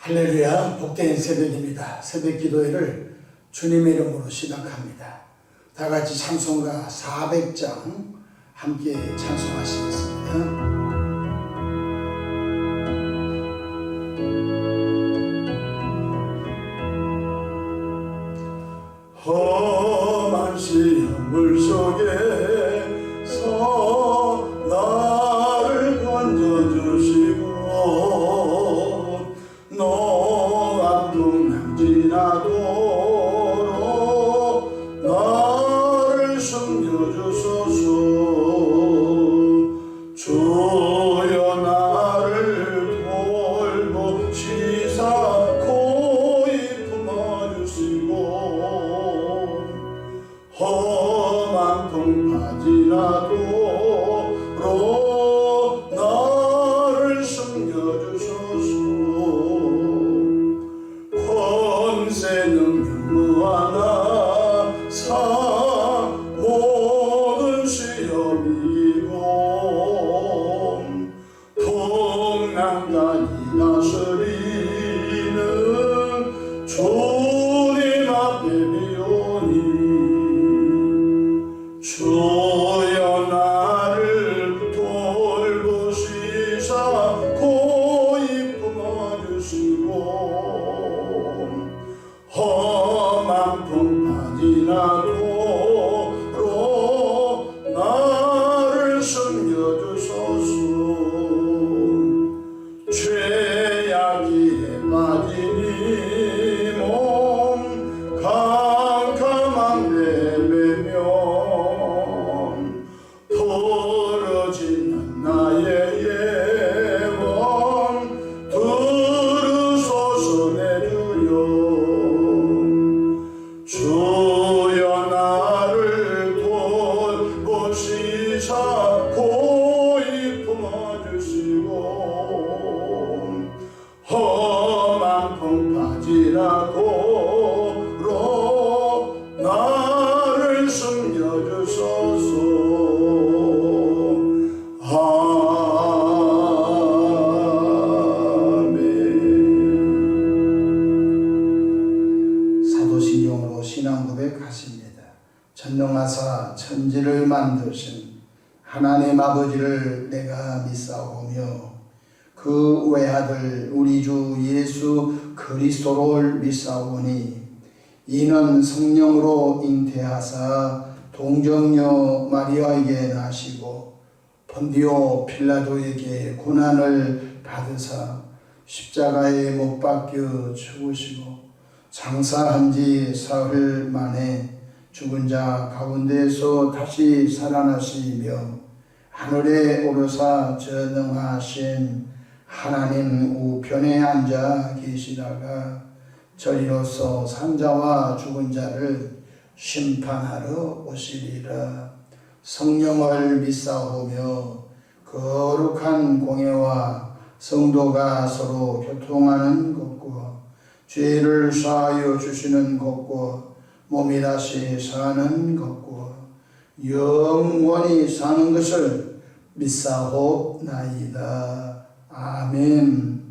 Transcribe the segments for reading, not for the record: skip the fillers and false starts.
할렐루야, 복된 새벽입니다. 새벽 기도회를 주님의 이름으로 시작합니다. 다 같이 찬송가 400장 함께 찬송하시겠습니다. 험한 시험 물속에서 나를 건져주시고 노한 풍랑 지나도록 나를 숨겨주소서. 주여 나를 돌보시사 고이 품어주시고 험한 풍파 지나도록 나를 숨겨주소서. 권세 능력 무하나 사 모든 시험이고 풍랑까지 다스리는 주님 앞에 비오니 주여 나를 돌보시사 고이 품어주시고 험한 풍파 지나도록 나를 숨겨주소서. 죄악에 빠진 이 몸 캄캄한 베매면 부러지는 나의 예원 들으소서 내 주여. 주여 나를 돌보시사 고이 품어주시고 험한 풍파 지나도록 나를 숨겨주소서. 아멘. 사도신경으로 신앙 고백하십니다. 전능하사 천지를 만드신 하나님 아버지를 내가 믿사오며 그 외아들 우리 주 예수 그리스도를 믿사오니 이는 성령으로 잉태하사 동정녀 마리아에게 나시고 본디오 빌라도에게 고난을 받으사 십자가에 못 박혀 죽으시고 장사한 지 사흘 만에 죽은 자 가운데서 다시 살아나시며 하늘에 오르사 전능하신 하나님 우편에 앉아 계시다가 저리로서 산자와 죽은 자를 심판하러 오시리라. 성령을 믿사오며 거룩한 공예와 성도가 서로 교통하는 것과 죄를 사하여 주시는 것과 몸이 다시 사는 것과 영원히 사는 것을 믿사옵나이다. 아멘.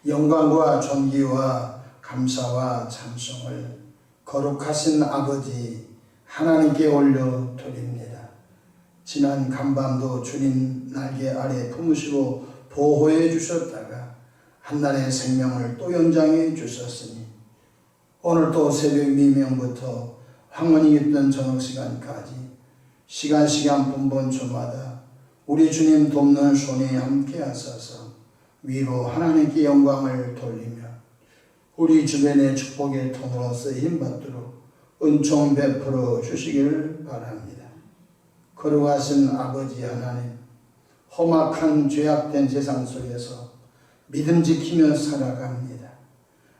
영광과 존귀와 감사와 찬송을 거룩하신 아버지 하나님께 올려드립니다. 지난 간밤도 주님 날개 아래 품으시고 보호해 주셨다가 한날의 생명을 또 연장해 주셨으니 오늘 또 새벽 미명부터 황혼이 있던 저녁시간까지 시간 분번초마다 우리 주님 돕는 손에 함께 하셔서 위로 하나님께 영광을 돌리며 우리 주변의 축복의 통으로 쓰임받도록 은총 베풀어 주시기를 바랍니다. 거룩하신 아버지 하나님, 험악한 죄악된 세상 속에서 믿음 지키며 살아갑니다.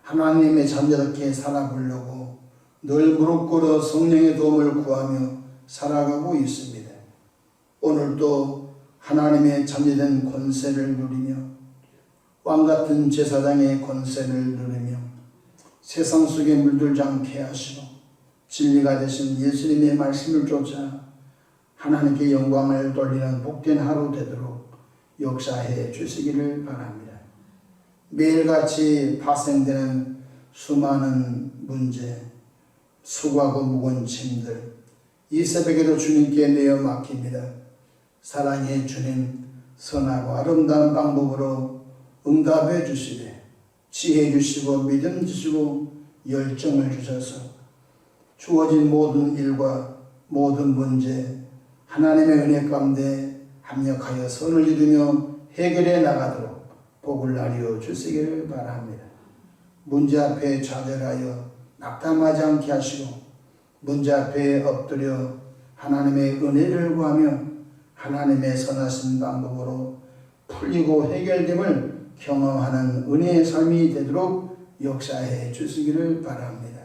하나님의 자녀답게 살아보려고 늘 무릎 꿇어 성령의 도움을 구하며 살아가고 있습니다. 오늘도 하나님의 자녀된 권세를 누리며 왕같은 제사장의 권세를 누리며 세상 속에 물들지 않게 하시고 진리가 되신 예수님의 말씀을 쫓아 하나님께 영광을 돌리는 복된 하루 되도록 역사해 주시기를 바랍니다. 매일같이 발생되는 수많은 문제, 수고하고 무거운 짐들, 이 새벽에도 주님께 내어 맡깁니다. 사랑의 주님, 선하고 아름다운 방법으로 응답해 주시되 지혜 주시고 믿음 주시고 열정을 주셔서 주어진 모든 일과 모든 문제 하나님의 은혜 가운데 합력하여 선을 이루며 해결해 나가도록 복을 나뉘어 주시기를 바랍니다. 문제 앞에 좌절하여 낙담하지 않게 하시고 문제 앞에 엎드려 하나님의 은혜를 구하며 하나님의 선하신 방법으로 풀리고 해결됨을 경험하는 은혜의 삶이 되도록 역사해 주시기를 바랍니다.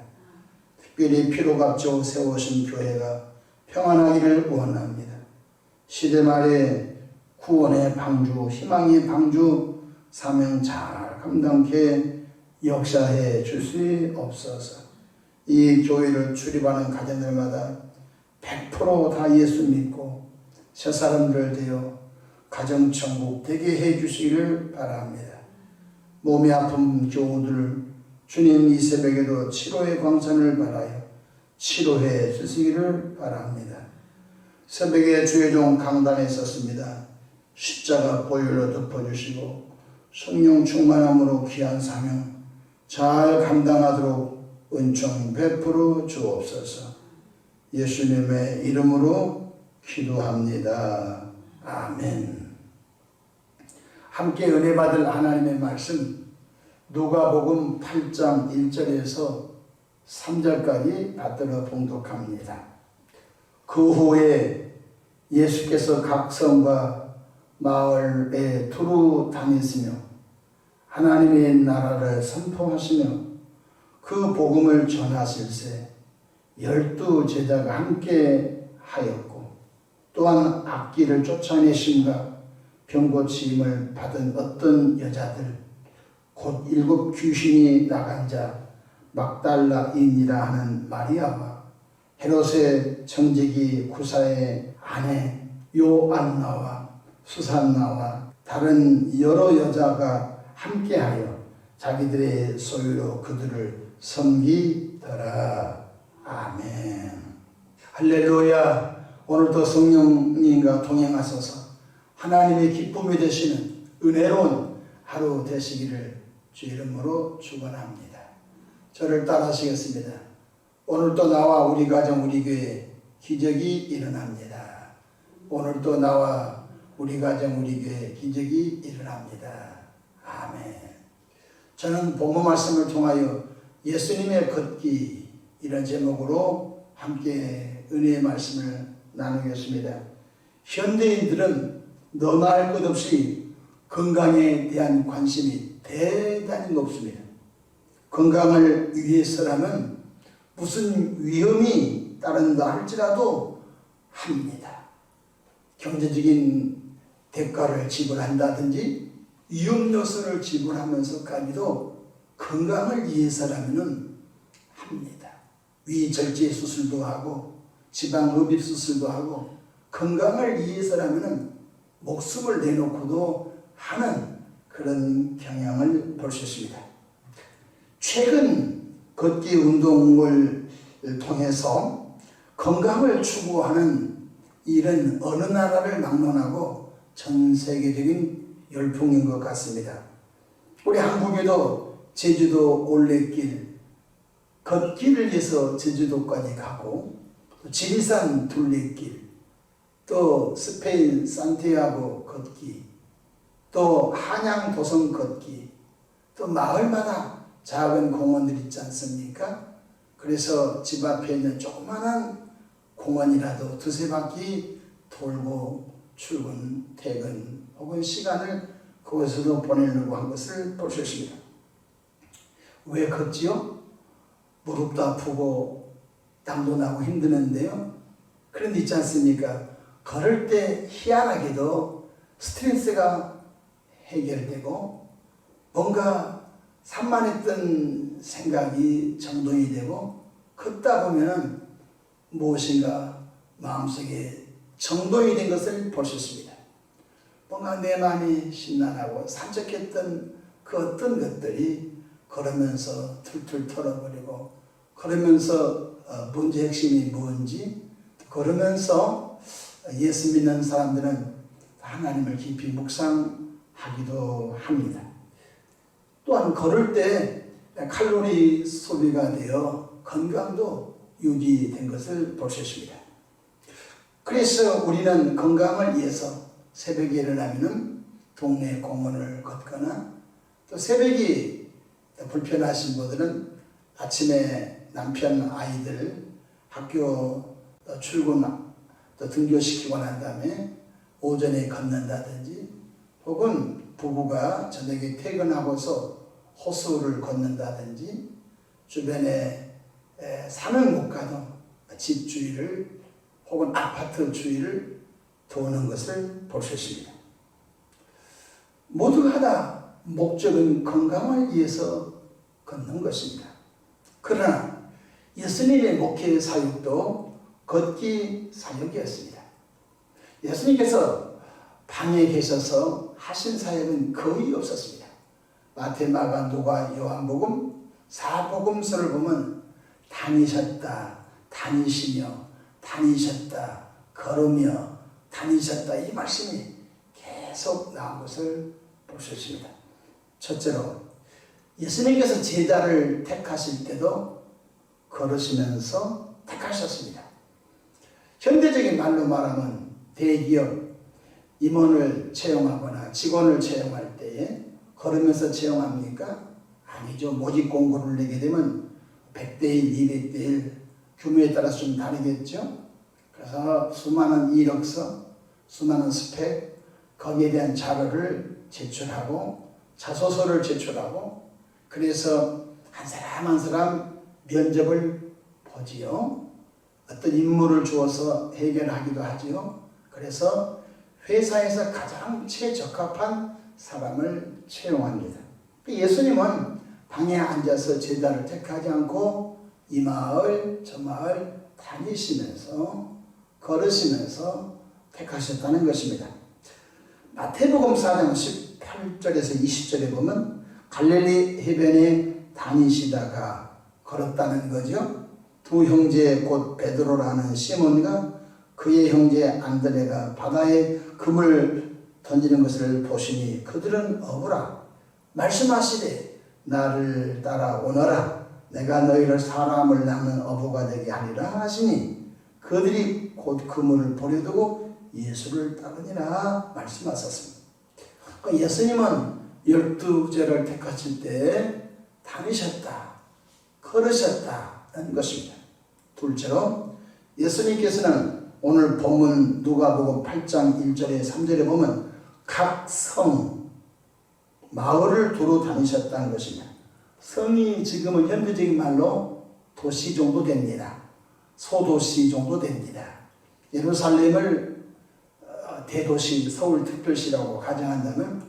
특별히 피로각조 세우신 교회가 평안하기를 원합니다. 시대 말에 구원의 방주, 희망의 방주 사명 잘 감당케 역사해 주시옵소서. 이 교회를 출입하는 가정들마다 100% 다 예수 믿고 새 사람들 되어 가정천국 되게 해 주시기를 바랍니다. 몸이 아픈 교우들 주님 이 새벽에도 치료의 광선을 바라여 치료해 주시기를 바랍니다. 새벽에 주의 종 강단에 있었습니다. 십자가 보혈로 덮어주시고 성령 충만함으로 귀한 사명 잘 감당하도록 은총 베풀어 주옵소서. 예수님의 이름으로 기도합니다. 아멘. 함께 은혜 받을 하나님의 말씀 누가복음 8장 1절에서 3절까지 받들어 봉독합니다. 그 후에 예수께서 각 성과 마을에 두루 다니시며 하나님의 나라를 선포하시며 그 복음을 전하실세 12 제자가 함께 하였고 또한 악기를 쫓아내심과 병고침을 받은 어떤 여자들 곧 7 귀신이 나간 자 막달라인이라 하는 마리아와 헤롯의 청지기 구사의 아내 요안나와 수산나와 다른 여러 여자가 함께하여 자기들의 소유로 그들을 섬기더라. 아멘. 할렐루야. 오늘도 성령님과 동행하소서 하나님의 기쁨이 되시는 은혜로운 하루 되시기를 주 이름으로 축원합니다. 저를 따라하시겠습니다. 오늘도 나와 우리 가정 우리 교회 기적이 일어납니다. 오늘도 나와 우리 가정 우리 교회 기적이 일어납니다. 아멘. 저는 본문 말씀을 통하여 예수님의 걷기 이런 제목으로 함께 은혜의 말씀을 나누겠습니다. 현대인들은 너나 할 것 없이 건강에 대한 관심이 대단히 높습니다. 건강을 위해서라면 무슨 위험이 따른다 할지라도 합니다. 경제적인 대가를 지불한다든지 위험 요소를 지불하면서까지도 건강을 위해서라면 합니다. 위절제 수술도 하고 지방흡입 수술도 하고 건강을 위해서라면 목숨을 내놓고도 하는 그런 경향을 볼 수 있습니다. 최근 걷기 운동을 통해서 건강을 추구하는 일은 어느 나라를 막론하고 전 세계적인 열풍인 것 같습니다. 우리 한국에도 제주도 올레길 걷기를 위해서 제주도까지 가고 지리산 둘레길 또 스페인 산티아고 걷기 또 한양 도성 걷기 또 마을마다 작은 공원들 있지 않습니까? 그래서 집 앞에 있는 조그마한 공원이라도 두세 바퀴 돌고 출근, 퇴근 혹은 시간을 그곳에서 보내려고 한 것을 볼 수 있습니다. 왜 걷지요? 무릎도 아프고 땀도 나고 힘드는데요. 그런데 있지 않습니까? 걸을 때 희한하게도 스트레스가 해결되고 뭔가 산만했던 생각이 정돈이 되고 걷다 보면 무엇인가 마음속에 정돈이 된 것을 볼 수 있습니다. 뭔가 내 마음이 심란하고 산적했던 그 어떤 것들이 걸으면서 툴툴 털어버리고 걸으면서 문제 핵심이 뭔지 걸으면서 예수 믿는 사람들은 하나님을 깊이 묵상하기도 합니다. 또한 걸을 때 칼로리 소비가 되어 건강도 유지된 것을 볼 수 있습니다. 그래서 우리는 건강을 위해서 새벽에 일어나면 동네 공원을 걷거나 또 새벽이 불편하신 분들은 아침에 남편 아이들 학교 출근 또 등교시키고 난 다음에 오전에 걷는다든지 혹은 부부가 저녁에 퇴근하고서 호수를 걷는다든지 주변에 산을 못 가도 집 주위를 혹은 아파트 주위를 도는 것을 볼 수 있습니다. 모두가 다 목적은 건강을 위해서 걷는 것입니다. 그러나 예수님의 목회 사역도 걷기 사역이었습니다. 예수님께서 방에 계셔서 하신 사역은 거의 없었습니다. 마태, 마가, 누가, 요한복음, 사복음서를 보면 다니셨다, 다니시며, 다니셨다, 걸으며, 다니셨다 이 말씀이 계속 나온 것을 볼 수 있습니다. 첫째로 예수님께서 제자를 택하실 때도 걸으시면서 택하셨습니다. 현대적인 말로 말하면 대기업 임원을 채용하거나 직원을 채용할 때에 걸으면서 채용합니까? 아니죠. 모집 공고를 내게 되면 100대 1, 200대 1 규모에 따라서 좀 다르겠죠. 그래서 수많은 이력서, 수많은 스펙, 거기에 대한 자료를 제출하고 자소서를 제출하고 그래서 한 사람 한 사람 면접을 보지요. 어떤 임무를 주어서 해결하기도 하지요. 그래서 회사에서 가장 최적합한 사람을 채용합니다. 예수님은 방에 앉아서 제자를 택하지 않고 이 마을 저 마을 다니시면서 걸으시면서 택하셨다는 것입니다. 마태복음 4장 18절에서 20절에 보면 갈릴리 해변에 다니시다가 걸었다는 거죠. 두 형제 곧 베드로라는 시몬과 그의 형제 안드레가 바다에 금을 던지는 것을 보시니 그들은 어부라 말씀하시되 나를 따라오너라 내가 너희를 사람을 낚는 어부가 되게 하리라 하시니 그들이 곧 그물을 버려두고 예수를 따르니라 말씀하셨습니다. 예수님은 12제를 택하실 때 다니셨다, 걸으셨다는 것입니다. 둘째로 예수님께서는 오늘 본문 누가복음 8장 1절에 3절에 보면 각 성, 마을을 두루 다니셨다는 것입니다. 성이 지금은 현대적인 말로 도시 정도 됩니다. 소도시 정도 됩니다. 예루살렘을 대도시, 서울특별시라고 가정한다면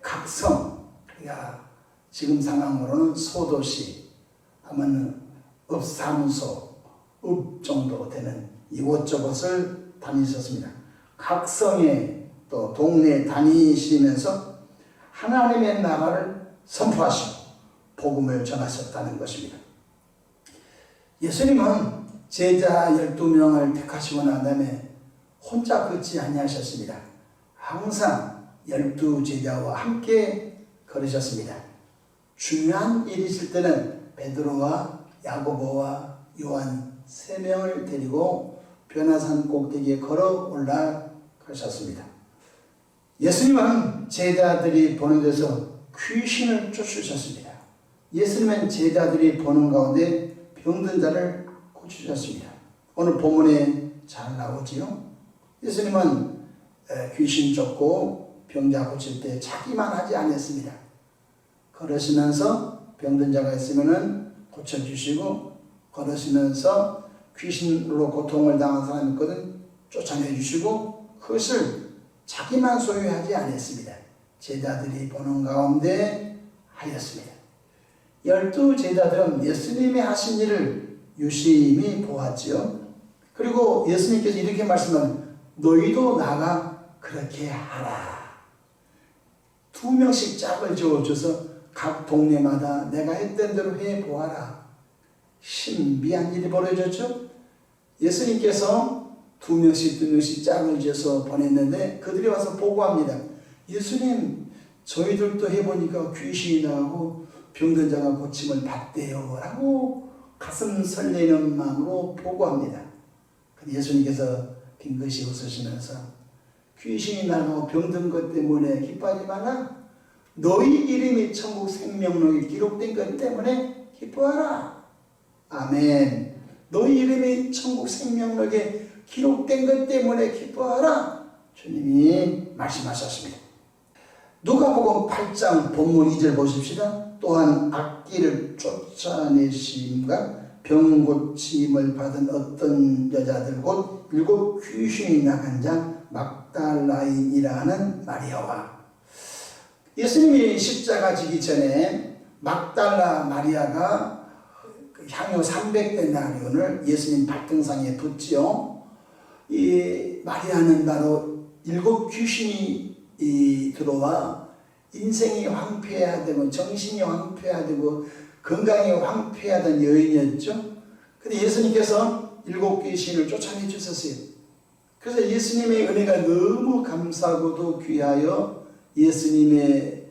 각 성, 그러니까 지금 상황으로는 소도시, 하면 읍사무소, 읍 정도 되는 이곳저곳을 다니셨습니다. 각 성에 또 동네에 다니시면서 하나님의 나라를 선포하시고 복음을 전하셨다는 것입니다. 예수님은 제자 12명을 택하시고 난 다음에 혼자 걷지 아니하셨습니다. 항상 12제자와 함께 걸으셨습니다. 중요한 일이 있을 때는 베드로와 야고보와 요한 3명을 데리고 변화산 꼭대기에 걸어 올라가셨습니다. 예수님은 제자들이 보는 데서 귀신을 쫓으셨습니다. 예수님은 제자들이 보는 가운데 병든 자를 고치셨습니다. 오늘 본문에 잘 나오지요. 예수님은 귀신 쫓고 병자 고칠 때 자기만 하지 않았습니다. 걸으시면서 병든 자가 있으면 고쳐주시고 걸으시면서 귀신으로 고통을 당한 사람이 있거든 쫓아내 주시고 그것을 자기만 소유하지 않았습니다. 제자들이 보는 가운데 하였습니다. 12제자들은 예수님이 하신 일을 유심히 보았지요. 그리고 예수님께서 이렇게 말씀하면 너희도 나가 그렇게 하라. 2명씩 짝을 지어줘서 각 동네마다 내가 했던 대로 해보아라. 신비한 일이 벌어졌죠. 예수님께서 2명씩 짝을 지어서 보냈는데 그들이 와서 보고합니다. 예수님, 저희들도 해보니까 귀신이 나가고 병든 자가 고침을 받대요 라고 가슴 설레는 마음으로 보고합니다. 근데 예수님께서 빙긋이 웃으시면서 귀신이 나가고 병든 것 때문에 기뻐하지 마라. 너희 이름이 천국 생명록에 기록된 것 때문에 기뻐하라. 아멘. 너희 이름이 천국 생명록에 기록된 것 때문에 기뻐하라. 주님이 말씀하셨습니다. 누가복음 8장 본문 2절 보십시다. 또한 악기를 쫓아내심과 병 고침을 받은 어떤 여자들 곧 7 귀신이 나간 자 막달라인이라 하는 마리아와 예수님이 십자가 지기 전에 막달라 마리아가 향유 300데나리온을 예수님 발등상에 붓지요. 이 마리아는 바로 7 귀신이 들어와 인생이 황폐해야 되고 정신이 황폐해야 되고 건강이 황폐하던 여인이었죠. 근데 예수님께서 7 귀신을 쫓아내 주셨어요. 그래서 예수님의 은혜가 너무 감사하고도 귀하여 예수님의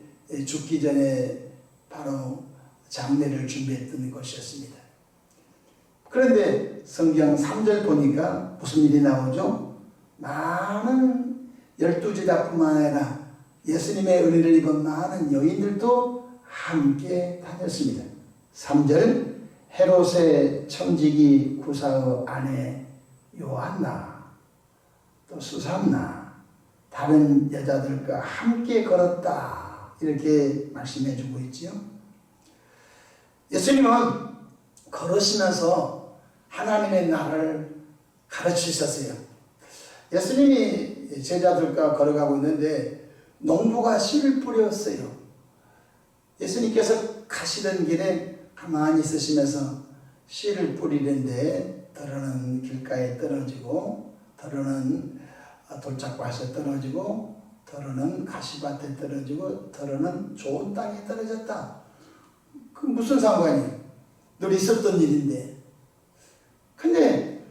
죽기 전에 바로 장례를 준비했던 것이었습니다. 그런데 성경 3절 보니까 무슨 일이 나오죠? 많은 12제자뿐만 아니라 예수님의 은혜를 입은 많은 여인들도 함께 다녔습니다. 3절 헤롯의 청지기 구사의 아내 요한나 또 수산나 다른 여자들과 함께 걸었다 이렇게 말씀해 주고 있지요. 예수님은 걸으시면서 하나님의 나라를 가르치셨어요. 예수님이 제자들과 걸어가고 있는데 농부가 씨를 뿌렸어요. 예수님께서 가시던 길에 가만히 있으시면서 씨를 뿌리는데 더러는 길가에 떨어지고 더러는 돌짝밭에 떨어지고 더러는 가시밭에 떨어지고 더러는 좋은 땅에 떨어졌다. 그 무슨 상관이에요? 늘 있었던 일인데. 근데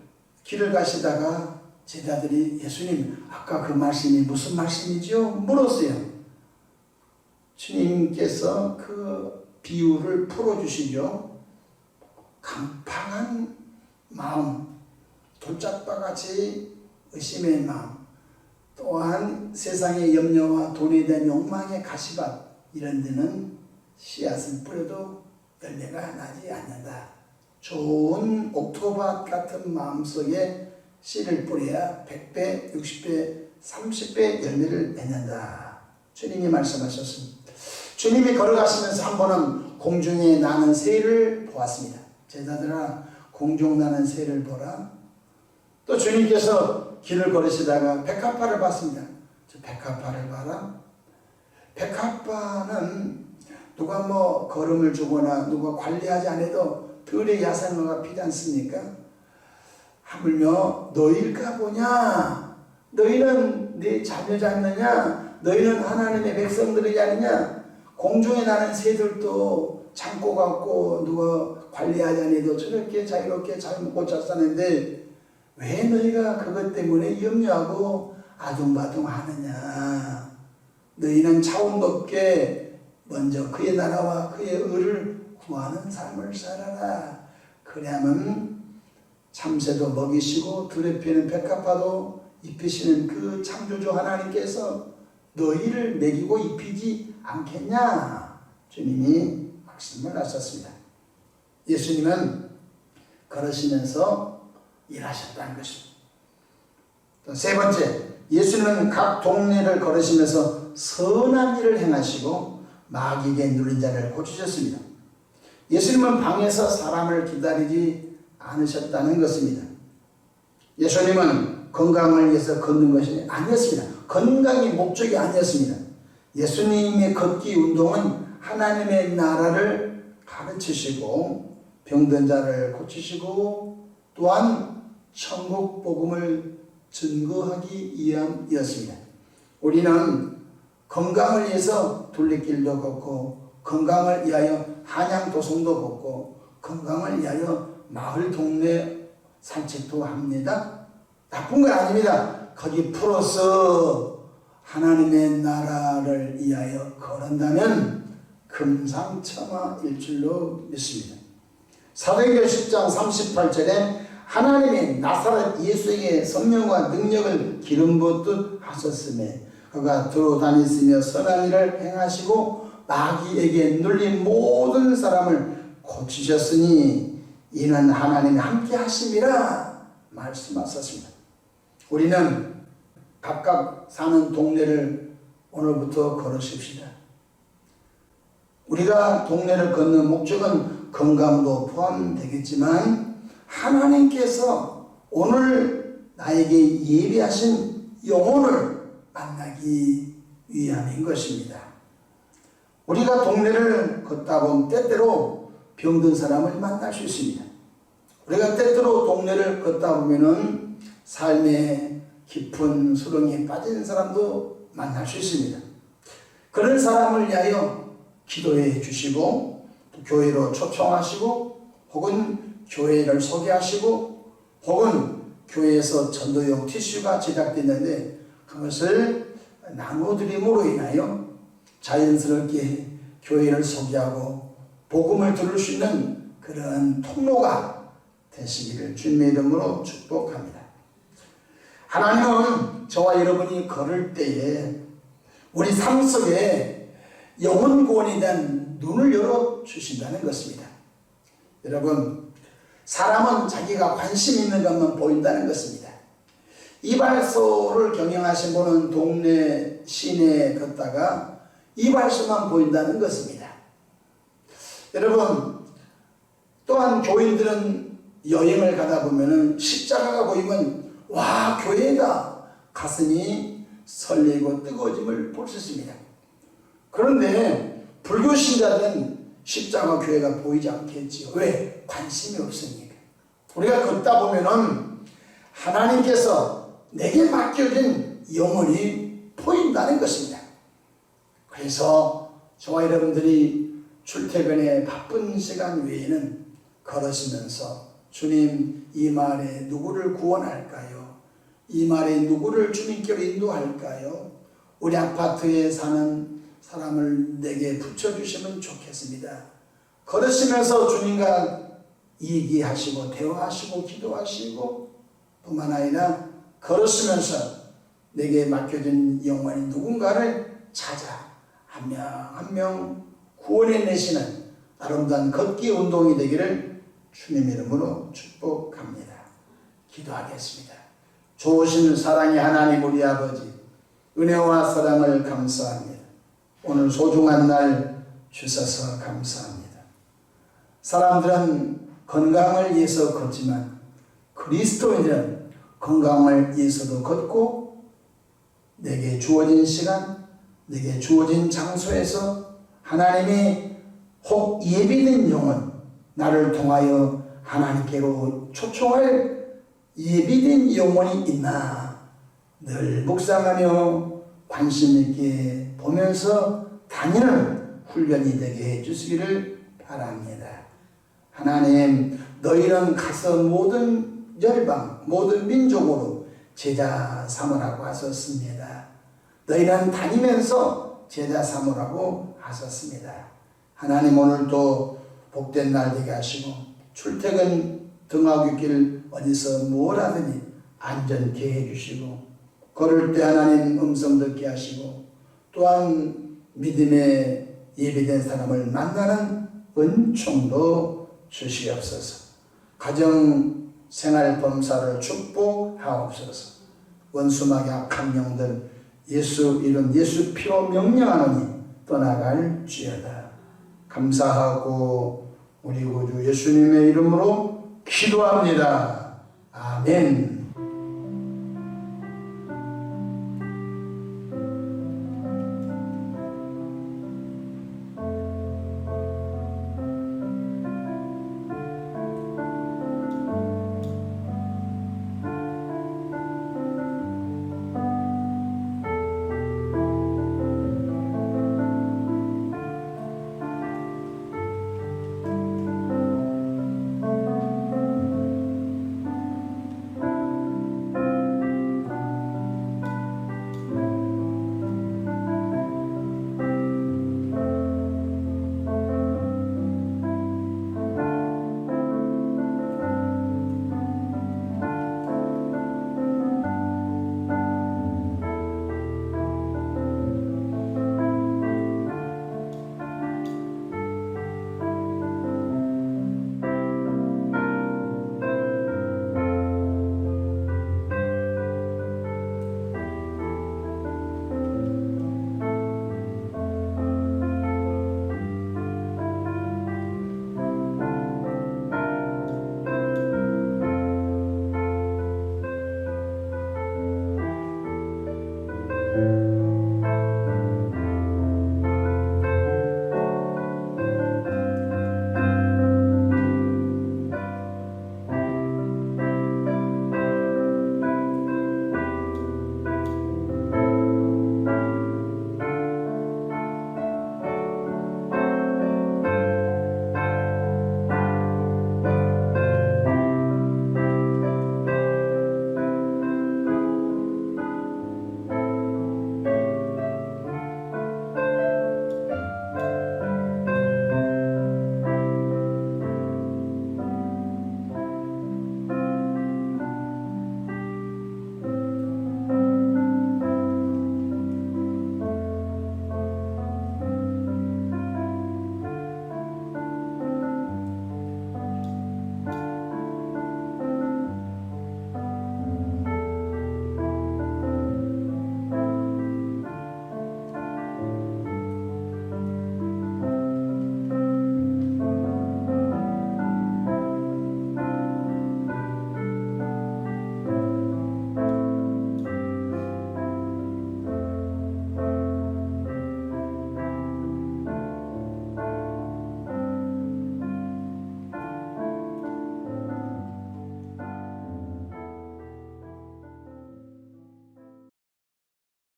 길을 가시다가 제자들이 예수님 아까 그 말씀이 무슨 말씀이죠? 물었어요. 주님께서 그 비유를 풀어주시죠. 강팍한 마음, 돌짝바같이 의심의 마음, 또한 세상의 염려와 돈에 대한 욕망의 가시밭 이런 데는 씨앗을 뿌려도 열매가 나지 않는다. 좋은 옥토밭 같은 마음속에 씨를 뿌려야 100배, 60배, 30배 열매를 맺는다. 주님이 말씀하셨습니다. 주님이 걸어가시면서 한 번은 공중에 나는 새를 보았습니다. 제자들아 공중 나는 새를 보라. 또 주님께서 길을 걸으시다가 백합화를 봤습니다. 저 백합화를 봐라. 백합화는 누가 뭐 걸음을 주거나 누가 관리하지 않아도 들의 야산화가 피지 않습니까? 하물며 너희일까 보냐? 너희는 네 자녀지 않느냐? 너희는 하나님의 백성들이지 않느냐? 공중에 나는 새들도 창고 같고 누가 관리하지 않아도 저렇게 자유롭게 잘 먹고 잘 사는데 왜 너희가 그것 때문에 염려하고 아둥바둥 하느냐? 너희는 차원 높게 먼저 그의 나라와 그의 의를 구하는 삶을 살아라. 그래야만 참새도 먹이시고 들에 피는 백합화도 입히시는 그 창조주 하나님께서 너희를 먹이고 입히지 않겠냐? 주님이 말씀을 하셨습니다. 예수님은 걸으시면서 일하셨다는 것입니다. 또 세 번째, 예수님은 각 동네를 걸으시면서 선한 일을 행하시고 마귀에게 눌린 자를 고치셨습니다. 예수님은 방에서 사람을 기다리지 않으셨다는 것입니다. 예수님은 건강을 위해서 걷는 것이 아니었습니다. 건강이 목적이 아니었습니다. 예수님의 걷기 운동은 하나님의 나라를 가르치시고 병든 자를 고치시고 또한 천국 복음을 증거하기 위함이었습니다. 우리는 건강을 위해서 둘레길도 걷고, 건강을 위하여 한양도성도 걷고, 건강을 위하여 마을 동네 산책도 합니다. 나쁜 건 아닙니다. 거기 풀어서 하나님의 나라를 위하여 걸은다면 금상첨화일 줄로 믿습니다. 사도행전 10장 38절에 하나님이 나사렛 예수에게 성령과 능력을 기름 붓듯 하셨으며 그가 들어다니시며 선한 일을 행하시고 마귀에게 눌린 모든 사람을 고치셨으니 이는 하나님이 함께 하심이라 말씀하셨습니다. 우리는 각각 사는 동네를 오늘부터 걸으십시다. 우리가 동네를 걷는 목적은 건강도 포함되겠지만 하나님께서 오늘 나에게 예비하신 영혼을 만나기 위함인 것입니다. 우리가 동네를 걷다 보면 때때로 병든 사람을 만날 수 있습니다. 우리가 때때로 동네를 걷다 보면은 삶의 깊은 수렁에 빠진 사람도 만날 수 있습니다. 그런 사람을 위하여 기도해 주시고 교회로 초청하시고 혹은 교회를 소개하시고 혹은 교회에서 전도용 티슈가 제작됐는데 그것을 나눠드림으로 인하여 자연스럽게 교회를 소개하고 복음을 들을 수 있는 그런 통로가 되시기를 주님의 이름으로 축복합니다. 하나님은 저와 여러분이 걸을 때에 우리 삶 속에 영혼 구원에 대한 눈을 열어주신다는 것입니다. 여러분, 사람은 자기가 관심 있는 것만 보인다는 것입니다. 이발소를 경영하신 분은 동네 시내에 걷다가 이발소만 보인다는 것입니다. 여러분, 또한 교인들은 여행을 가다 보면 십자가가 보이면 와, 교회가 가슴이 설레고 뜨거워짐을 볼 수 있습니다. 그런데 불교 신자들은 십자가 교회가 보이지 않겠지요. 왜? 관심이 없으니까. 우리가 걷다 보면은 하나님께서 내게 맡겨진 영혼이 보인다는 것입니다. 그래서 저와 여러분들이 출퇴근의 바쁜 시간 외에는 걸으시면서 주님, 이 마을에 누구를 구원할까요? 이 마을에 누구를 주님께로 인도할까요? 우리 아파트에 사는 사람을 내게 붙여주시면 좋겠습니다. 걸으시면서 주님과 얘기하시고 대화하시고 기도하시고 뿐만 아니라 걸으시면서 내게 맡겨진 영혼이 누군가를 찾아 한 명 한 명 구원해내시는 아름다운 걷기 운동이 되기를 주님 이름으로 축복합니다. 기도하겠습니다. 좋으신 사랑의 하나님 우리 아버지, 은혜와 사랑을 감사합니다. 오늘 소중한 날 주셔서 감사합니다. 사람들은 건강을 위해서 걷지만 그리스도인은 건강을 위해서도 걷고 내게 주어진 시간, 내게 주어진 장소에서 하나님이 혹 예비된 영혼, 나를 통하여 하나님께로 초청할 예비된 영혼이 있나 늘 묵상하며 관심 있게 보면서 다니는 훈련이 되게 해주시기를 바랍니다. 하나님, 너희는 가서 모든 열방, 모든 민족으로 제자 삼으라고 하셨습니다. 너희는 다니면서 제자 삼으라고 하셨습니다. 하나님, 오늘도 복된 날 되게 하시고 출퇴근 등하굣길 어디서 뭘 하더니 안전케 해주시고 걸을 때 하나님 음성 듣게 하시고 또한 믿음에 예비된 사람을 만나는 은총도 주시옵소서. 가정 생활 범사를 축복하옵소서. 원수마귀 악한 영들 예수 이름 예수 피로 명령하노니 떠나갈지어다. 감사하고 우리 구주 예수님의 이름으로 기도합니다. 아멘.